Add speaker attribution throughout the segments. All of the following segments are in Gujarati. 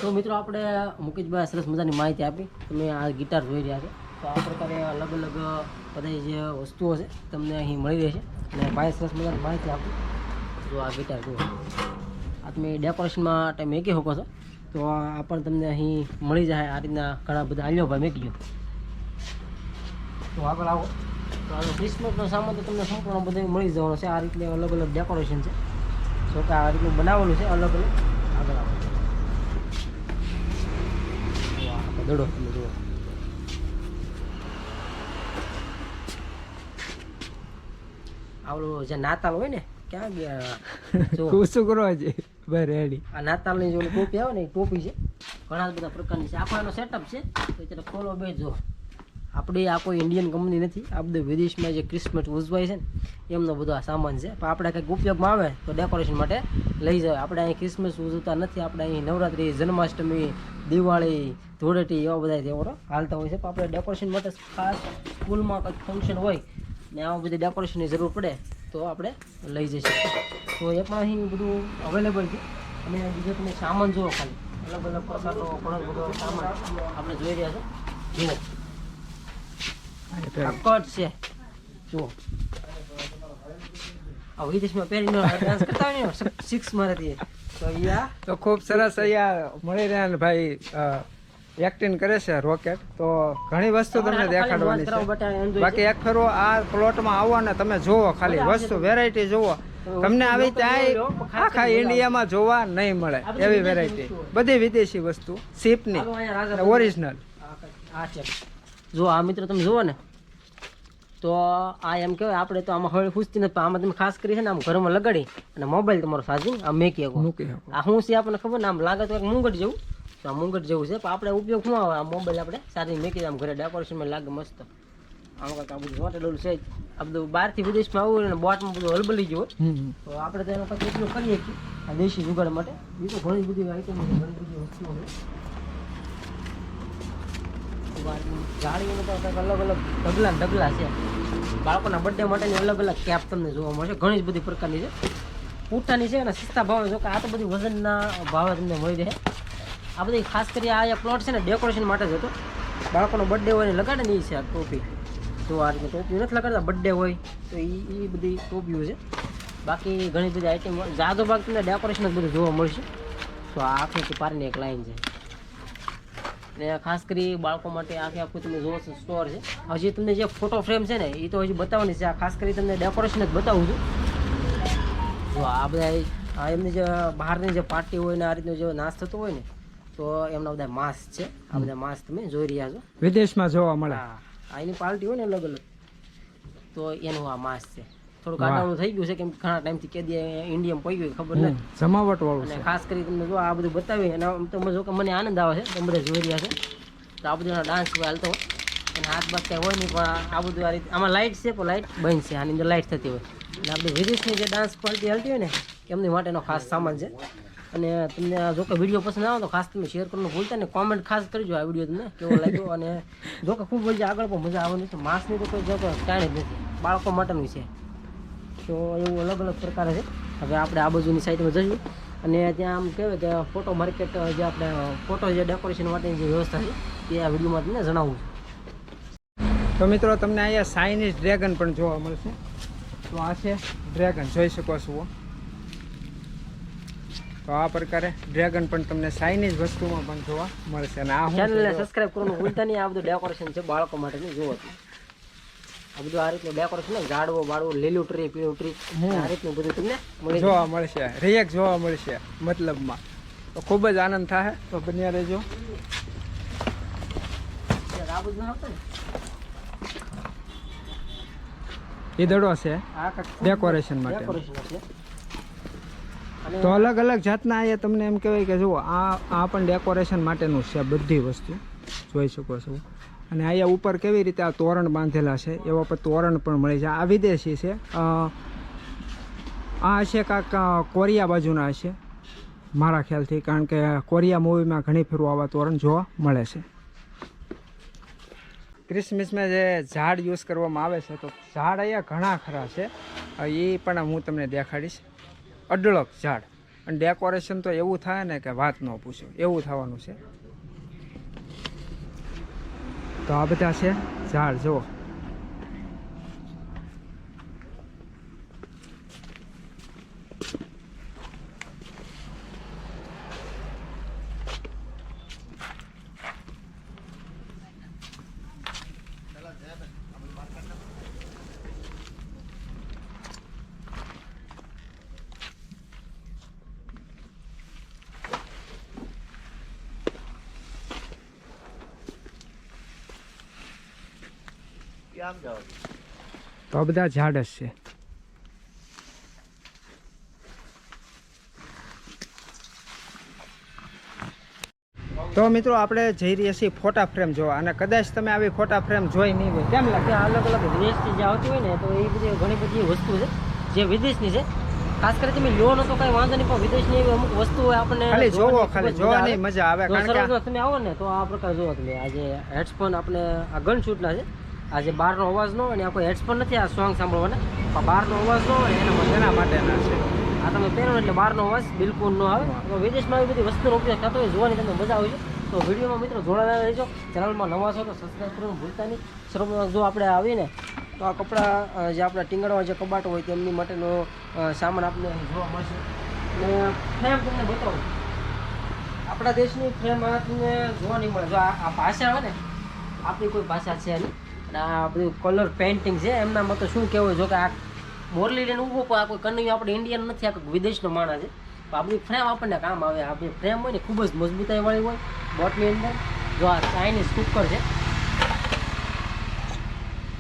Speaker 1: તો મિત્રો આપણે મુકેશભાઈ સરસ મજાની માહિતી આપી. તમે આ ગિટાર જોઈ રહ્યા છો તો આ પ્રકારે અલગ અલગ બધી જે વસ્તુઓ છે તમને અહીં મળી રહેશે. અને ભાઈ સરસ મજાની માહિતી આપી. જો આ ગિટાર જુઓ, આ તમે ડેકોરેશનમાં તમે મેકી શકો છો તો આ પણ તમને અહીં મળી જાય. આ રીતના ઘણા બધા આલ્યો ભાઈ મેકી ગયો. તો આગળ આવો તો આ ક્રિસમસનો સામાન તો તમને સંપૂર્ણ બધું મળી જવાનું છે. આ રીતે અલગ અલગ ડેકોરેશન છે. જો કે આ રીતનું બનાવેલું છે અલગ અલગ. આગળ આવો દડો તમે જુઓ. આવડું જે નાતાલ હોય ને ક્યાં ગયા
Speaker 2: શું કરવા છે રેડી.
Speaker 1: આ નાતાલની જે ટોપી આવે ને એ ટોપી છે. ઘણા બધા પ્રકારની છે. આખો એનો સેટઅપ છે. તો અત્યારે ખોલો બે જો. આપણી આ કોઈ ઇન્ડિયન કંપની નથી. આ બધું વિદેશમાં જે ક્રિસમસ ઉજવાય છે ને એમનો બધો આ સામાન છે. પણ આપણે કંઈક ઉપયોગમાં આવે તો ડેકોરેશન માટે લઈ જાય. આપણે અહીં ક્રિસમસ ઉજવતા નથી. આપણે અહીં નવરાત્રિ, જન્માષ્ટમી, દિવાળી, ધૂળેટી એવા બધા તહેવારો હાલતા હોય છે. પણ આપણે ડેકોરેશન માટે ખાસ સ્કૂલમાં કંઈક ફંક્શન હોય ને આવા બધી ડેકોરેશનની જરૂર પડે તો આપણે લઈ જઈશું. તો એ પણ અહીં બધું અવેલેબલ છે. અને બીજો તમે સામાન જુઓ, ખાલી અલગ અલગ પ્રકારનો ઘણો બધો સામાન આપણે જોઈ રહ્યા છો. જુઓ કટ છે. જુઓ આ વિદેશમાં પહેરીને ડાન્સ કરતા હોય ને 6 મારાથી તો અહીંયા
Speaker 2: તો ખૂબ સરસ અહીંયા મળી રહ્યા ને ભાઈ એક્ટિંગ કરે છે રોકેટ. તો ઘણી વસ્તુ તમને દેખાડવાની છે. બાકી એક ફેરો આ પ્લોટમાં આવો ને તમે જુઓ, ખાલી વસ્તુ વેરાયટી જુઓ. તમને આવી ત્યાં આખા ઇન્ડિયામાં જોવા નહીં મળે એવી વેરાયટી. બધી વિદેશી વસ્તુ શીપની ઓરિજિનલ.
Speaker 1: જો આ મિત્રો તમે જુઓ ને તો આ એમ કહેવાય આપણે તો આમાં હળી ખુશતી નથી. આમાં તમે ખાસ કરી છે ને આમ ઘરમાં લગાડી અને મોબાઈલ તમારો ચાર્જિંગ આમ મેકી શકો. આ શું છે આપણને ખબર ને, આમ લાગે તો એક મુંગટ જેવું. તો આ મુંગટ જેવું છે. પણ આપણે ઉપયોગ શું આવે, આ મોબાઈલ આપણે ચાર્જિંગ મેકી આમ ઘરે ડેકોરેશનમાં લાગે મસ્ત. આમ કંઈક આ બધું મોટેલું છે. આ બધું બહારથી વિદેશમાં આવું ને બોટમાં બધું હલબલી ગયું તો આપણે તો એનો પછી ઉપયોગ કરીએ છીએ આ દેશી જુગાડ માટે. બીજું ઘણી બધી આઈટમો છે, ઘણી બધી વસ્તુઓ છે. જાળીઓને તો કંઈક અલગ અલગ ઢગલા છે. બાળકોના બર્થડે માટેની અલગ અલગ કેપ તમને જોવા મળશે. ઘણી જ બધી પ્રકારની છે. પૂઠાની છે અને સસ્તા ભાવે. જો કે આ તો બધી વજનના ભાવે તમને મળી રહે. આ બધી ખાસ કરી આ પ્લોટ છે ને ડેકોરેશન માટે જ હતો. બાળકોનો બર્થડે હોય ને લગાડે ને એ છે આ ટોપી. જો આ રીતે ટોપી નથી લગાડતા, બર્થડે હોય તો એ બધી ટોપીઓ છે. બાકી ઘણી બધી આઈટમ જાદો ભાગ તમને ડેકોરેશન જ બધું જોવા મળશે. તો આ આખી પારની એક લાઈન છે. ને ખાસ કરી બાળકો માટે આખું તમે જોવો છો સ્ટોર છે. હજી તમને જે ફોટો ફ્રેમ છે ને એ તો હજી બતાવવાની છે. આ ખાસ કરી તમને ડેકોરેશન જ બતાવું છું. જો આ બધા આ એમની જે બહારની જે પાર્ટી હોય ને આ રીતનો જે નાશ થતો હોય ને તો એમના બધા માસ્ક છે. આ બધા માસ્ક તમે જોઈ રહ્યા છો,
Speaker 2: વિદેશમાં જોવા મળે.
Speaker 1: હા, એની પાર્ટી હોય ને અલગ અલગ તો એનું આ માસ્ક છે. થોડું કાઢવાનું થઈ ગયું છે કેમ ઘણા ટાઈમથી કેદી ઇન્ડિયામાં પડી ગયું ખબર નથી,
Speaker 2: જમાવટ વાળું.
Speaker 1: અને ખાસ કરી તમને જો આ બધું બતાવી અને તમે જો કે મને આનંદ આવે છે. તમે બધા જોઈ રહ્યા છે તો આ બધું ડાન્સ હાલતો હોય અને હાથ બાદ કંઈ હોય નહીં. પણ આ બધું આ રીતે આમાં લાઇટ છે પણ લાઇટ બંધ છે. આની અંદર લાઇટ થતી હોય અને આપણે વિદેશની જે ડાન્સ પાર્ટી હાલતી હોય ને એમની માટેનો ખાસ સામાન છે. અને તમને જો કે વિડીયો પસંદ આવે તો ખાસ તમે શેર કરવાનું ભૂલતા ને કોમેન્ટ ખાસ કરજો આ વિડીયો તમને કેવો લાગ્યો. અને જો કે ખૂબ મજા આગળ પણ મજા આવવાની છે. માસ્કની તો કોઈ જો કે કાંઈ જ નથી, બાળકો માટેનું છે. તો એવું અલગ અલગ પ્રકારે છે. હવે આપણે આ બાજુની સાઈડમાં જઈશું અને ત્યાં આમ કહેવાય કે ફોટો માર્કેટ જે આપણે ફોટો જે ડેકોરેશન માટેની જે વ્યવસ્થા છે તે આ વિડીયોમાં તમને જણાવું છું.
Speaker 2: તો મિત્રો તમને અહીંયા ચાઇનીઝ ડ્રેગન પણ જોવા મળશે. તો આ છે ડ્રેગન, જોઈ શકો છો. તો આ પ્રકારે ડ્રેગન પણ તમને ચાઇનીઝ વસ્તુમાં પણ જોવા મળશે. અને આ
Speaker 1: ચેનલને સબસ્ક્રાઇબ કરવાનું ભૂલતા નહીં. આ બધું ડેકોરેશન છે બાળકો માટેનું. જોવો આ બધું આ રીતનું ડેકોરેશન ને ઝાડવો બાળવો લીલું ટ્રી પીળું ટ્રી આ રીતનું બધું તમને
Speaker 2: જોવા મળશે. રિએક જોવા મળશે મતલબમાં. તો ખૂબ જ આનંદ થાય. તો બન્યા રહેજો.
Speaker 1: આ બધું આવતું ને
Speaker 2: એ દડો છે ડેકોરેશન માટે. તો અલગ અલગ જાતના અહીંયા તમને એમ કહેવાય કે જુઓ આ પણ ડેકોરેશન માટેનું છે. બધી વસ્તુ જોઈ શકો છો. અને અહીંયા ઉપર કેવી રીતે આ તોરણ બાંધેલા છે એવા પર તોરણ પણ મળી જાય. આ વિદેશી છે. આ હશે કાંક કોરિયા બાજુના હશે મારા ખ્યાલથી, કારણ કે કોરિયા મૂવીમાં ઘણી ફેરું આવા તોરણ જોવા મળે છે. ક્રિસમસમાં જે ઝાડ યુઝ કરવામાં આવે છે તો ઝાડ અહીંયા ઘણા ખરા છે. એ પણ હું તમને દેખાડીશ. અડળક ઝાડ અને ડેકોરેશન તો એવું થાય ને કે વાત ન પૂછો, એવું થવાનું છે. તો આ બધા છે ઝાડ જુઓ. તો આ બધા ઝાડ જ છે. તો મિત્રો આપણે જઈ રહ્યા છીએ ફોટા ફ્રેમ જોવા, અને કદાચ તમે આવી ફોટા ફ્રેમ જોઈ નહીં હોય.
Speaker 1: કેમ લાગે? અલગ અલગ વિદેશથી જે આવતી હોય ને, તો એ બધી ઘણી બધી વસ્તુ છે જે વિદેશની છે. ખાસ કરી તમે લો નો તો કઈ વાંધો નહીં, પણ વિદેશની એવી અમુક વસ્તુઓ આપણને
Speaker 2: ખાલી જોવો, ખાલી જોવાની મજા આવે. કારણ કે
Speaker 1: તમે આવો ને તો આ પ્રકાર જોવો તમે. આ જે હેડફોન આપણે આ ગન શૂટના છે. આ જે બહારનો અવાજ નો, અને આ કોઈ હેડફોન નથી આ સોંગ સાંભળવાના, પણ બહારનો અવાજ નો હોય એના માટેના છે. આ તમે પહેરો એટલે બહારનો અવાજ બિલકુલ ન આવે. તો વિદેશમાં આવી બધી વસ્તુનો ઉપયોગ થતો હોય, જોવાની તમને મજા આવે છે. તો વિડીયોમાં મિત્રો જોડાયેલા રહેજો. ચેનલમાં નવા છો તો સબસ્ક્રાઈબ કરવાનું ભૂલતા નહીં. શરૂમાં જો આપણે આવીને તો આ કપડાં જે આપણા ટીંગણમાં જે કબાટ હોય તેમની માટેનો સામાન આપણને જોવા મળશે. અને ફ્રેમ તમને બતાવું, આપણા દેશની ફ્રેમ તમને જોવા નહીં મળે. જો આ ભાષા આવે ને, આપણી કોઈ ભાષા છે નહીં, અને આ બધું કલર પેઇન્ટિંગ છે એમનામાં તો શું કહેવું. જો કે આ મોરલી લઈને ઊભો પણ આ કોઈ કન્નૈયું આપણે ઇન્ડિયન નથી, આ કોઈ વિદેશનો માણસ છે. આ બધી ફ્રેમ આપણને કામ આવે. આ બધી ફ્રેમ હોય ને ખૂબ જ મજબૂતાઈવાળી હોય. બોટની અંદર જો આ ચાઇનીઝ કુકર છે,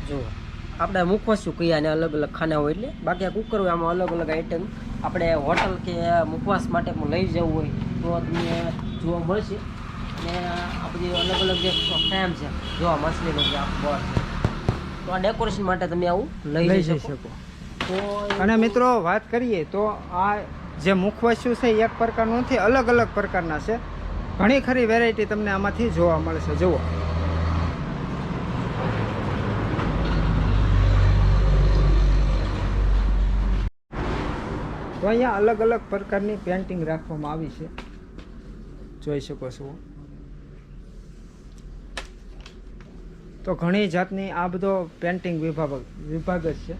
Speaker 1: જો આપણે મુખવાસ કહીએ અને અલગ અલગ ખાના હોય એટલે. બાકી આ કુકર હોય, આમાં અલગ અલગ આઈટમ આપણે હોટલ કે મુખવાસ માટે પણ લઈ જવું હોય તો તમને જોવા મળશે. અને આ બધી અલગ અલગ જે ફ્રેમ છે, જો આ માછલીનો જે આ બોટ છે, તો આ ડેકોરેશન માટે તમે આવું લઈ જઈ શકો. તો
Speaker 2: અને મિત્રો વાત કરીએ તો આ જે મુખવાસ્યું છે એક પ્રકારનું નથી, અલગ અલગ પ્રકારના છે. ઘણી ખરી વેરાયટી તમને આમાંથી જોવા મળશે. જુઓ, તો અહીંયા અલગ અલગ પ્રકારની પેન્ટિંગ રાખવામાં આવી છે, જોઈ શકો છો. તો ઘણી જાતની આ બધો પેન્ટિંગ વિભાગ જ છે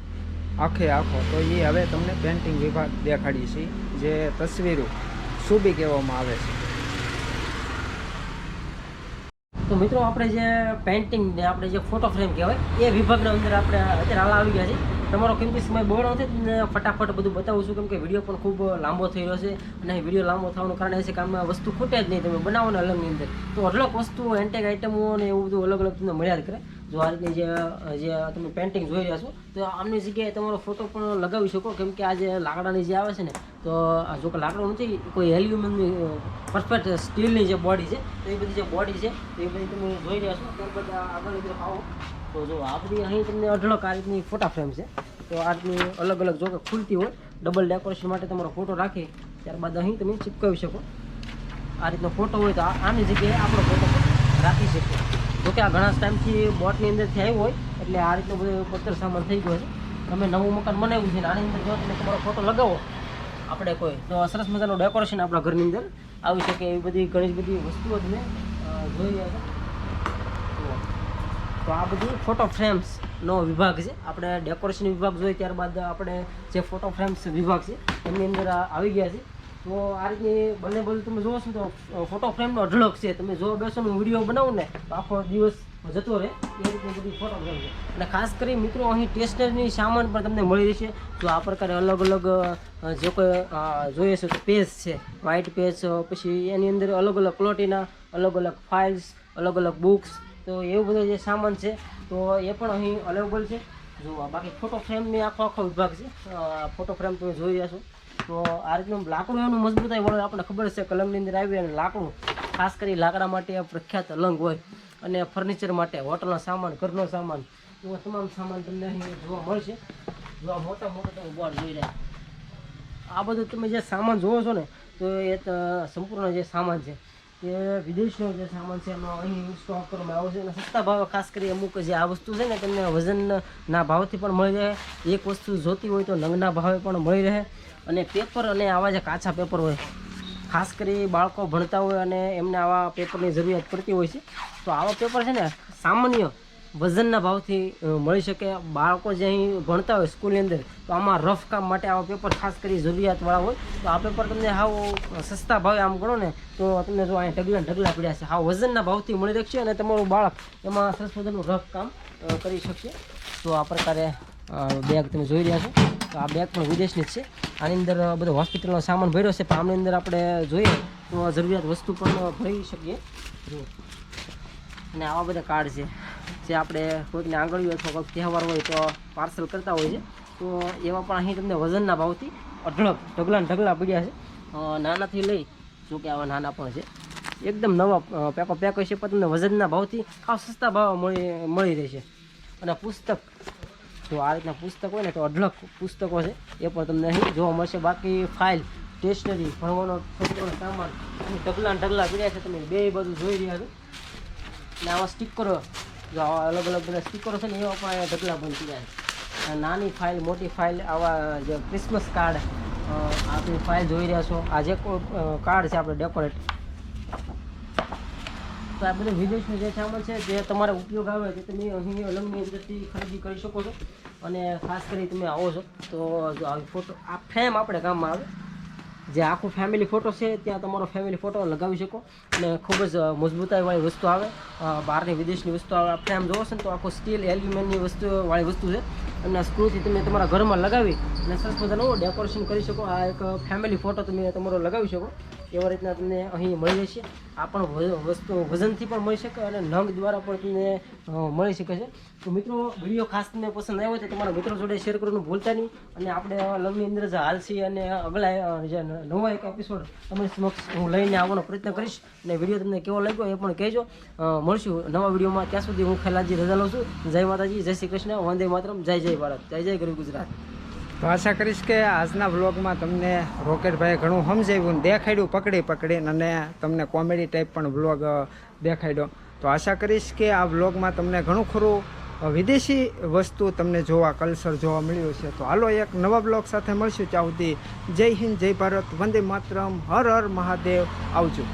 Speaker 2: આખે આખો. તો એ હવે તમને પેન્ટિંગ વિભાગ દેખાડી છે, જે તસવીરો સુબી કહેવામાં આવે છે.
Speaker 1: તો મિત્રો આપણે જે પેઇન્ટિંગ ને આપણે જે ફોટો ફ્રેમ કહેવાય એ વિભાગના અંદર આપણે અત્યારે હાલ આવી ગયા છે. તમારો કિંમતી સમય બગડો નથી, તમને ફટાફટ બધું બતાવું છું, કેમ કે વિડીયો પણ ખૂબ લાંબો થઈ રહ્યો છે. અને વિડીયો લાંબો થવાનું કારણ એ છે કે આમાં વસ્તુ ખૂટે જ નહીં. તમે બનાવો ને અલગની અંદર તો અઢળક વસ્તુઓ એન્ટેક આઇટમો ને એવું બધું અલગ અલગ તમને મળ્યા જ કરે. જો આ રીતની જે તમે પેઇન્ટિંગ જોઈ રહ્યા છો, તો આમની જગ્યાએ તમારો ફોટો પણ લગાવી શકો. કેમ કે આ જે લાકડાની જે આવે છે ને, તો જો કે લાકડું નથી, કોઈ એલ્યુમિનિયમની પરફેક્ટ સ્ટીલની જે બોડી છે, તો એ બધી જે બોડી છે તો એ બધી તમે જોઈ રહ્યા છો. ત્યારબાદ આગળ તરફ આવો તો જો આ બધી અહીં તમને અઢળક આ રીતની ફોટા ફ્રેમ છે. તો આ રીતની અલગ અલગ જો કે ખુલતી હોય, ડબલ ડેકોરેશન માટે તમારો ફોટો રાખી ત્યારબાદ અહીં તમે ચિપકાવી શકો. આ રીતનો ફોટો હોય તો આની જગ્યાએ આપણો ફોટો રાખી શકીએ. જોકે આ ઘણા ટાઈમથી બોટની અંદરથી આવ્યો હોય એટલે આ રીતનો બધો પથ્થર સામાન થઈ ગયો છે. તમે નવું મકાન બનાવ્યું છે ને આની અંદર જો તમે તમારો ફોટો લગાવો આપણે કોઈ, તો સરસ મજાનું ડેકોરેશન આપણા ઘરની અંદર આવી શકે. એવી બધી ઘણી બધી વસ્તુઓ તમે જોઈ રહ્યા છો. તો આ બધી ફોટો ફ્રેમ્સનો વિભાગ છે. આપણે ડેકોરેશન વિભાગ જોઈએ, ત્યારબાદ આપણે જે ફોટો ફ્રેમ્સ વિભાગ છે એમની અંદર આવી ગયા છે. તો આ રીતની બંને બધું તમે જોવો છો તો ફોટો ફ્રેમનો અઢળક છે. તમે જો બેસો વિડીયો બનાવો ને તો આખો દિવસ જતો રહે એ રીતની બધી ફોટો ફ્રેમ છે. અને ખાસ કરી મિત્રો અહીં ટેસ્ટની સામાન પણ તમને મળી રહેશે. જો આ પ્રકારે અલગ અલગ જે કોઈ જોઈએ છે તો પેજ છે, વ્હાઇટ પેજ, પછી એની અંદર અલગ અલગ ક્વોલિટીના અલગ અલગ ફાઇલ્સ, અલગ અલગ બુક્સ, તો એવું બધો જે સામાન છે તો એ પણ અહીં અવેલેબલ છે. જો બાકી ફોટો ફ્રેમની આખો વિભાગ છે. ફોટો ફ્રેમ તમે જોઈ રહ્યા છો. તો આ રીતનું લાકડું એનું મજબૂતાઈ વાળું આપણને ખબર છે કલમની અંદર આવી. અને લાકડું ખાસ કરી લાકડા માટે પ્રખ્યાત અલંગ હોય, અને ફર્નિચર માટે હોટલનો સામાન, ઘરનો સામાન, એવા તમામ સામાન તમને અહીં જોવા મળશે. જો મોટા તમે બોર્ડ જોઈ રહ્યા, આ બધું તમે જે સામાન જોવો છો ને તો એ સંપૂર્ણ જે સામાન છે કે વિદેશનો જે સામાન છે એનો અહીં સ્ટોક કરવામાં આવે છે અને સસ્તા ભાવે ખાસ કરી અમુક જે આ વસ્તુ છે ને તમને વજનના ભાવથી પણ મળી રહે. એક વસ્તુ જોતી હોય તો નંગના ભાવે પણ મળી રહે. અને પેપર અને આવા જે કાચા પેપર હોય, ખાસ કરી બાળકો ભણતા હોય અને એમને આવા પેપરની જરૂરિયાત પડતી હોય છે, તો આવા પેપર છે ને સામાન્ય વજનના ભાવથી મળી શકે. બાળકો જે અહીં ભણતા હોય સ્કૂલની અંદર, તો આમાં રફ કામ માટે આવા પેપર ખાસ કરી જરૂરિયાતવાળા હોય, તો આ પેપર તમને હાવ સસ્તા ભાવે આમ ગણો ને તો તમને જો અહીંયા ઢગલા પડ્યા છે, હાવ વજનના ભાવથી મળી રહેશે અને તમારું બાળક એમાં સરસ મજાનું રફ કામ કરી શકશે. તો આ પ્રકારે બેગ તમે જોઈ રહ્યા છો, તો આ બેગ પણ વિદેશની જ છે. આની અંદર બધો હોસ્પિટલનો સામાન ભર્યો છે, પણ આમની અંદર આપણે જોઈએ તો જરૂરિયાત વસ્તુ પણ ભરી શકીએ. જુઓ, અને આવા બધા કાર્ડ છે જે આપણે કોઈકને આંગળીઓ અથવા કોઈક તહેવાર હોય તો પાર્સલ કરતા હોય છે, તો એવા પણ અહીં તમને વજનના ભાવથી ઢગલા પડ્યા છે. નાનાથી લઈ, જો કે આવા નાના પણ છે, એકદમ નવા પેક હશે, પણ તમને વજનના ભાવથી ખાસ સસ્તા ભાવ મળી રહેશે. અને પુસ્તક, તો આ રીતના પુસ્તક હોય ને તો અઢળક પુસ્તકો છે, એ પણ તમને અહીં જોવા મળશે. બાકી ફાઇલ, સ્ટેશનરી, ભણવાનો છોકરાનો સામાન ઢગલા પડ્યા છે, તમે બે બાજુ જોઈ રહ્યા છો. અને આવા સ્ટીકરો, જો આવા અલગ અલગ બધા સ્ટીકરો છે ને એવા પણ અહીંયા ઢગલા બંધ થયા છે. નાની ફાઇલ, મોટી ફાઇલ, આવા જે ક્રિસમસ કાર્ડ, આ તમે ફાઇલ જોઈ રહ્યા છો, આ જે કાર્ડ છે આપણે ડેકોરેટ, તો આ બધું વિદેશનું જે સામાન છે જે તમારે ઉપયોગ આવે તે તમે અહીં અલંગની અંદરથી ખરીદી કરી શકો છો. અને ખાસ કરી તમે આવો છો તો જો આવી ફોટો, આ ફ્રેમ આપણે કામમાં આવે, જે આખું ફેમિલી ફોટો છે ત્યાં તમારો ફેમિલી ફોટો લગાવી શકો અને ખૂબ જ મજબૂતાઈવાળી વસ્તુ આવે. બહારની વિદેશની વસ્તુ આવે. આ ફ્રેમ જોવો છો ને તો આખું સ્ટીલ એલ્યુમિનિયમની વાળી વસ્તુ છે અને સ્ક્રૂથી તમે તમારા ઘરમાં લગાવી અને સરસ મજાનું ડેકોરેશન કરી શકો. આ એક ફેમિલી ફોટો તમે તમારો લગાવી શકો, એવા રીતના તમને અહીં મળી રહેશે. આ પણ વસ્તુ વજનથી પણ મળી શકે અને નંગ દ્વારા પણ તમને મળી શકે છે. તો મિત્રો, વિડીયો ખાસ તમને પસંદ આવ્યો હોય તો તમારા મિત્રો જોડે શેર કરવાનું ભૂલતા નહીં. અને આપણે લવની અંદર જે હાલસી અને અગલા જે નવો એક એપિસોડ તમારી સમક્ષ હું લઈને આવવાનો પ્રયત્ન કરીશ. અને વિડીયો તમને કેવો લાગ્યો એ પણ કહેજો. મળશું નવા વિડીયોમાં. ત્યાં સુધી હું ખૈલાજી રજા લઉં છું. જય માતાજી, જય શ્રી કૃષ્ણ, વંદે માતરમ, જય જય ભારત, જય જય ગરીબ ગુજરાત.
Speaker 2: તો આશા કરીશ કે આજના વ્લોગમાં તમને રોકેટભાઈએ ઘણું સમજાવ્યું ને દેખાડ્યું પકડીને, અને તમને કોમેડી ટાઈપ પણ વ્લોગ દેખાડ્યો. તો આશા કરીશ કે આ વ્લોગમાં તમને ઘણું ખરું વિદેશી વસ્તુ તમને જોવા, કલ્ચર જોવા મળ્યું છે. તો હાલો એક નવા બ્લોગ સાથે મળશું. ત્યાં સુધી જય હિન્દ, જય ભારત, વંદે માતરમ, હર હર મહાદેવ. આવજો.